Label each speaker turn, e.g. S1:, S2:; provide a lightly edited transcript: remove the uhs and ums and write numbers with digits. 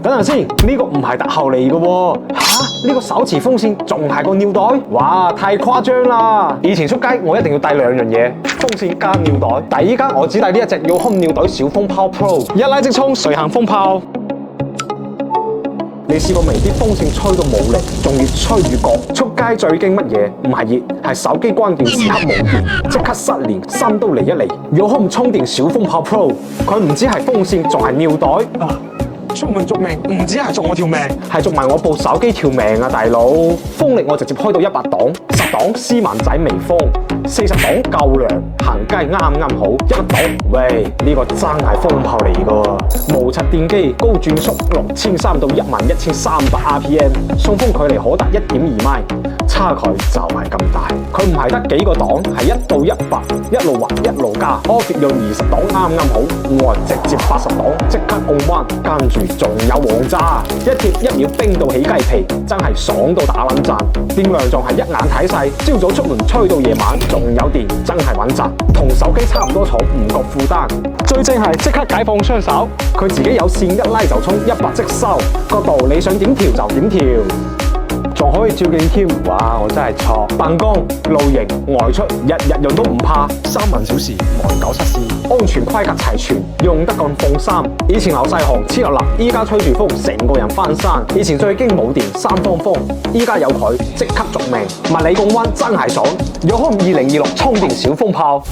S1: 等陣先，呢個唔係特效嚟嘅喎。吓，呢個手持風扇仲係個尿袋？哇，太誇張啦！以前出街我一定要帶兩樣嘢，風扇加尿袋。但依家我只帶呢一隻Yohome尿袋小風炮 Pro， 一拉即沖，隨行風炮。你試過未？啲風扇吹到冇力，仲越吹越焗。出街最驚乜嘢？唔係熱，係手機關鍵時刻冇電，即刻失聯，心都嚟一嚟。Yohome充電小風炮 Pro， 佢唔止係風扇，仲係尿袋。出門續命，唔止係續我條命，係續埋我部手機條命啊！大佬，風力我直接開到100檔，10檔斯文仔微風，40檔夠涼，行街啱啱好。100檔，喂，呢個真係風炮嚟㗎！無刷電機，高轉速6300到11300 RPM， 送風距離可達1.2米，差距就係咁大。佢唔係得幾個檔，係1到100，一路滑一路加。Off 用20檔啱啱好，我直接80檔，即刻降溫，跟住仲有黃渣，一貼1秒冰到起雞皮，真係爽到打冷震。電量仲係一眼睇晒，朝早出門吹到夜晚仲有電，真係穩陣。同手機差唔多重，唔覺負擔。最正係即刻解放雙手，佢自己有線一拉就充，100即收，角度你想點調就點調。仲可以照鏡添，哇！我真係錯。辦公、露營、外出，日用都唔怕。3萬小時耐久測試，安全規格齊全，用得咁放心。以前流晒汗黐立立，依家吹住風，成個人翻山。以前最驚冇電三方風，依家有佢即刻續命。物理降溫真係爽，Yohome 2026充電小風炮。